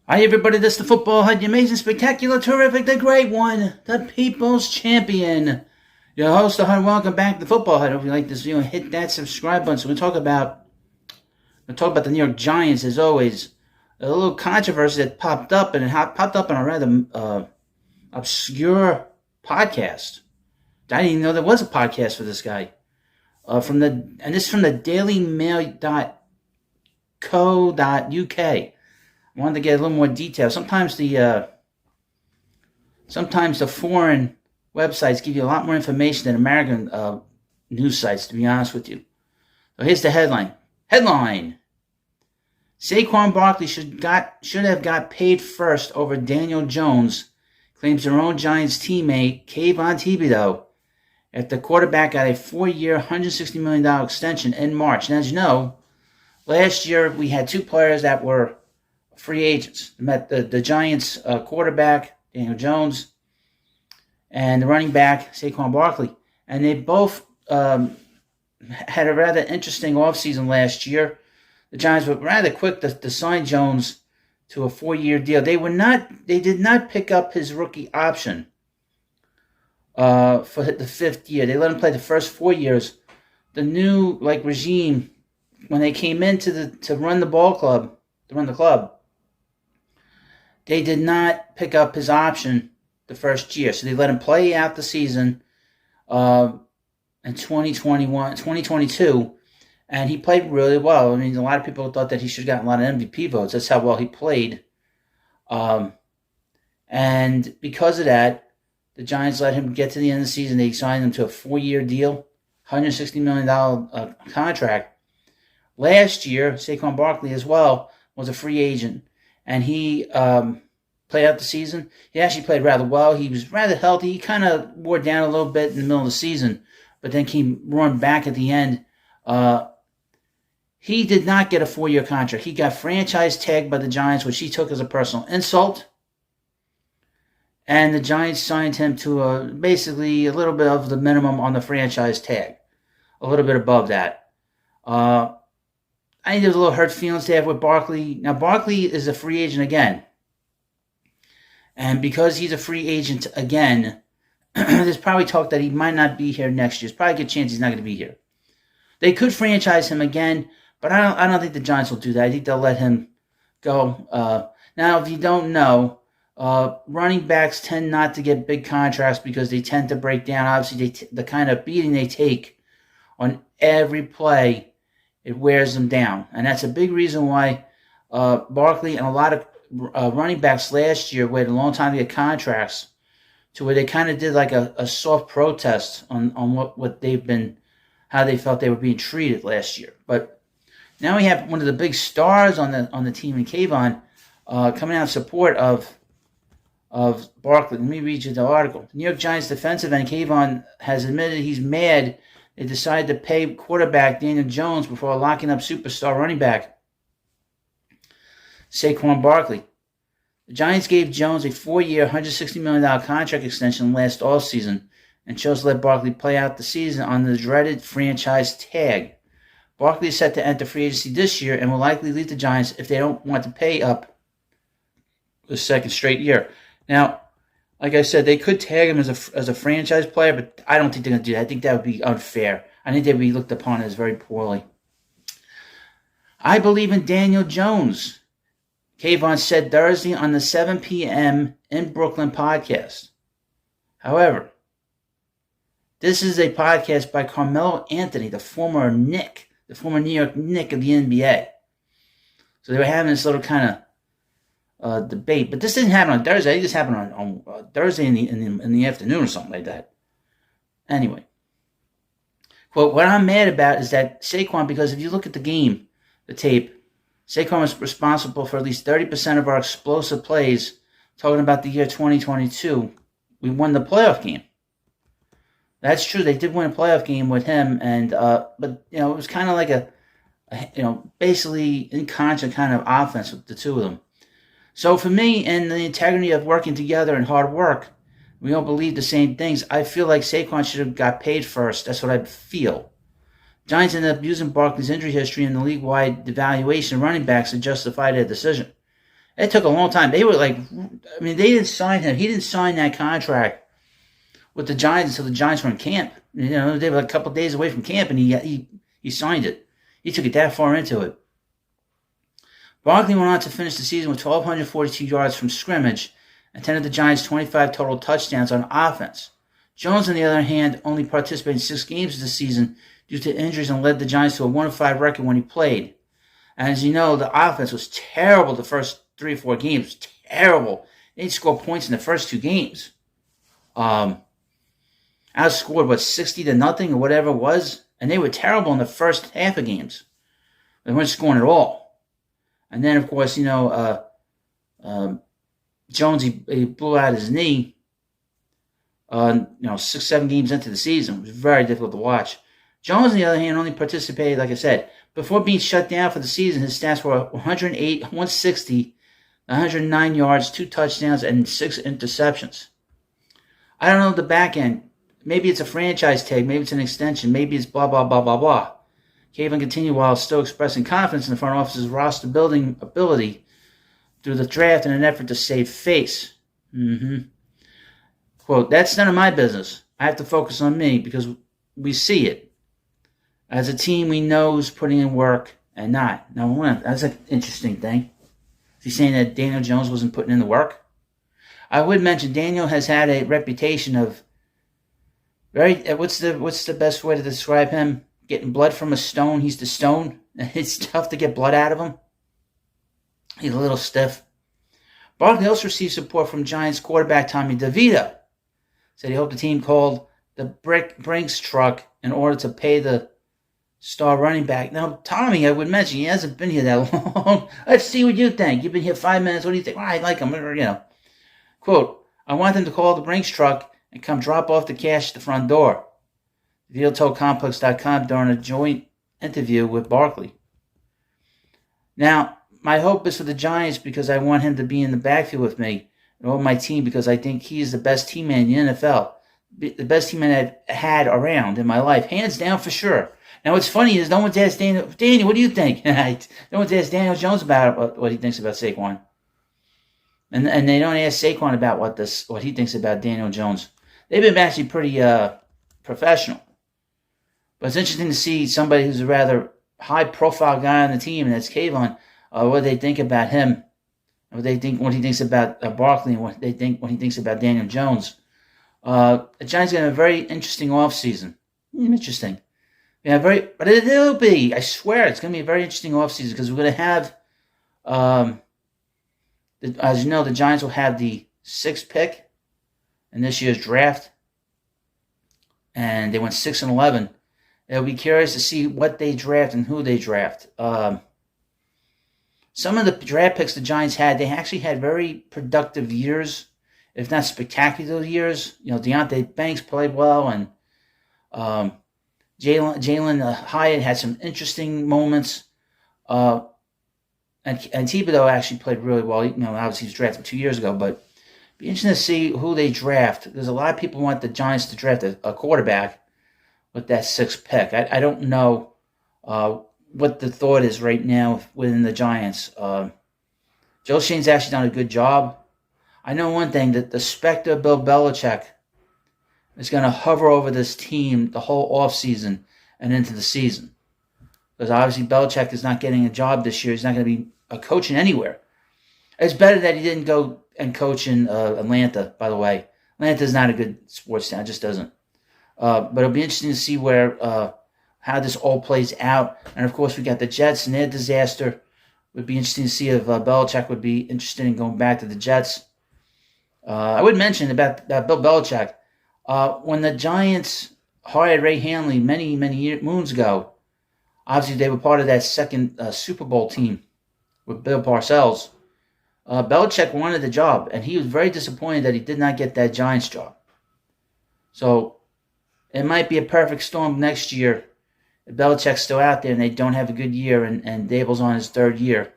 Hi everybody, this is the Football Hut, the amazing, spectacular, terrific, the great one, the People's Champion. Your host, the Hut. Welcome back to the Football Hut. If you like this video, hit that subscribe button. So we're going to talk about the New York Giants, as always. A little controversy that popped up, and it popped up on a rather obscure podcast. I didn't even know there was a podcast for this guy. This is from the dailymail.co.uk. I wanted to get a little more detail. Sometimes the foreign websites give you a lot more information than American news sites, to be honest with you. So here's the headline. Saquon Barkley should have got paid first over Daniel Jones, claims their own Giants teammate Kayvon Thibodeaux, after the quarterback got a 4-year, $160 million extension in March. And as you know, last year we had two players that were free agents. Met the Giants quarterback, Daniel Jones, and the running back, Saquon Barkley. And they both had a rather interesting offseason last year. The Giants were rather quick to sign Jones to a 4-year deal. They did not pick up his rookie option for the 5th year. They let him play the first 4 years. The new regime, when they came in to run the club, they did not pick up his option the first year. So they let him play out the season in 2022, and he played really well. I mean, a lot of people thought that he should have gotten a lot of MVP votes. That's how well he played. And because of that, the Giants let him get to the end of the season. They signed him to a 4-year deal, $160 million contract. Last year, Saquon Barkley as well was a free agent. And he played out the season. He actually played rather well. He was rather healthy. He kind of wore down a little bit in the middle of the season, but then came roaring back at the end. He did not get a 4-year contract. He got franchise tagged by the Giants, which he took as a personal insult. And the Giants signed him to basically a little bit of the minimum on the franchise tag, a little bit above that. I think there's a little hurt feelings there with Barkley. Now, Barkley is a free agent again. And because he's a free agent again, there's probably talk that he might not be here next year. There's probably a good chance he's not going to be here. They could franchise him again, but I don't think the Giants will do that. I think they'll let him go. Now, if you don't know, running backs tend not to get big contracts because they tend to break down. Obviously, the kind of beating they take on every play, it wears them down. And that's a big reason why Barkley and a lot of running backs last year waited a long time to get contracts, to where they kind of did like a soft protest on what they've been, how they felt they were being treated last year. But now we have one of the big stars on the team in Kayvon coming out in support of Barkley. Let me read you the article. The New York Giants defensive end Kayvon has admitted he's mad they decided to pay quarterback Daniel Jones before locking up superstar running back Saquon Barkley. The Giants gave Jones a 4-year, $160 million contract extension last offseason and chose to let Barkley play out the season on the dreaded franchise tag. Barkley is set to enter free agency this year and will likely leave the Giants if they don't want to pay up the second straight year. Now, like I said, they could tag him as a franchise player, but I don't think they're going to do that. I think that would be unfair. I think they'd be looked upon as very poorly. I believe in Daniel Jones, Kayvon said Thursday on the 7 p.m. in Brooklyn podcast. However, this is a podcast by Carmelo Anthony, the former New York Knick of the NBA. So they were having this little kind of debate, but this didn't happen on Thursday. It just happened on Thursday in the afternoon or something like that. Anyway, well, what I'm mad about is that Saquon, because if you look at the tape, Saquon was responsible for at least 30% of our explosive plays. Talking about the year 2022, we won the playoff game. That's true. They did win a playoff game with him, and but it was kind of like a basically in concert kind of offense with the two of them. So for me, and the integrity of working together and hard work, we all believe the same things. I feel like Saquon should have got paid first. That's what I feel. Giants ended up using Barkley's injury history and the league-wide devaluation of running backs to justify their decision. It took a long time. They were like, I mean, they didn't sign him. He didn't sign that contract with the Giants until the Giants were in camp. You know, they were like a couple of days away from camp, and he signed it. He took it that far into it. Barkley went on to finish the season with 1,242 yards from scrimmage and 10 of the Giants' 25 total touchdowns on offense. Jones, on the other hand, only participated in 6 games this season due to injuries and led the Giants to a 1-5 record when he played. And as you know, the offense was terrible the first 3 or 4 games. Terrible. They didn't score points in the first 2 games. Outscored, 60-0 or whatever it was? And they were terrible in the first half of games. They weren't scoring at all. And then, of course, Jones, he blew out his knee, 6-7 games into the season. It was very difficult to watch. Jones, on the other hand, only participated, like I said, before being shut down for the season. His stats were 108, 160, 109 yards, 2 touchdowns, and 6 interceptions. I don't know the back end. Maybe it's a franchise tag. Maybe it's an extension. Maybe it's blah, blah, blah, blah, blah. Kayvon continued while still expressing confidence in the front office's roster building ability through the draft in an effort to save face. Quote, that's none of my business. I have to focus on me because we see it. As a team, we know who's putting in work and not. Now, that's an interesting thing. Is he saying that Daniel Jones wasn't putting in the work? I would mention Daniel has had a reputation of what's the best way to describe him? Getting blood from a stone. He's the stone. It's tough to get blood out of him. He's a little stiff. Barkley also received support from Giants quarterback Tommy DeVito. Said he hoped the team called the Brinks truck in order to pay the star running back. Now, Tommy, I would mention, he hasn't been here that long. Let's see what you think. You've been here 5 minutes. What do you think? Well, I like him. Quote, I want them to call the Brinks truck and come drop off the cash at the front door. DeVito told Complex.com during a joint interview with Barkley. Now, my hope is for the Giants because I want him to be in the backfield with me and all my team because I think he is the best teammate in the NFL. The best teammate I've had around in my life. Hands down for sure. Now, what's funny is no one's asked Daniel, what do you think? No one's asked Daniel Jones about what he thinks about Saquon. And they don't ask Saquon about what he thinks about Daniel Jones. They've been actually pretty professional. But it's interesting to see somebody who's a rather high-profile guy on the team, and that's Kayvon, what they think about him, what he thinks about Barkley, and what he thinks about Daniel Jones. The Giants are going to have a very interesting offseason. Interesting. Yeah, but it'll be, I swear, it's going to be a very interesting offseason because we're going to have, as you know, the Giants will have the 6th pick in this year's draft, and they went 6-11. It'll be curious to see what they draft and who they draft. Some of the draft picks the Giants had, they actually had very productive years, if not spectacular years. Deontay Banks played well, and Jalen Hyatt had some interesting moments. And Thibodeaux actually played really well. Obviously he was drafted 2 years ago, but it'd be interesting to see who they draft. There's a lot of people who want the Giants to draft a quarterback with that 6th pick. I don't know what the thought is right now within the Giants. Joe Shane's actually done a good job. I know one thing, that the specter of Bill Belichick is going to hover over this team the whole offseason and into the season. Because obviously Belichick is not getting a job this year. He's not going to be coaching anywhere. It's better that he didn't go and coach in Atlanta, by the way. Atlanta's not a good sports town. It just doesn't. But it'll be interesting to see how this all plays out. And, of course, we got the Jets and their disaster. It would be interesting to see if Belichick would be interested in going back to the Jets. I would mention about Bill Belichick. When the Giants hired Ray Handley many moons ago, obviously they were part of that second Super Bowl team with Bill Parcells. Belichick wanted the job, and he was very disappointed that he did not get that Giants job. So it might be a perfect storm next year if Belichick's still out there and they don't have a good year and Dable's on his 3rd year.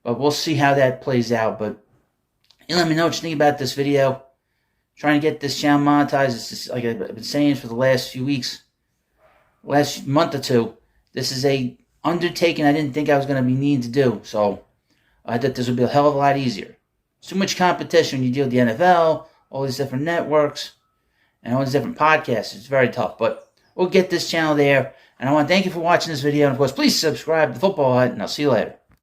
But we'll see how that plays out. But let me know what you think about this video. Trying to get this channel monetized. It's just, like I've been saying for the last few weeks, last month or two. This is a undertaking I didn't think I was going to be needing to do. So I thought this would be a hell of a lot easier. It's too much competition when you deal with the NFL, all these different networks, and all these different podcasts. It's very tough, but we'll get this channel there. And I want to thank you for watching this video. And, of course, please subscribe to Football Hut, and I'll see you later.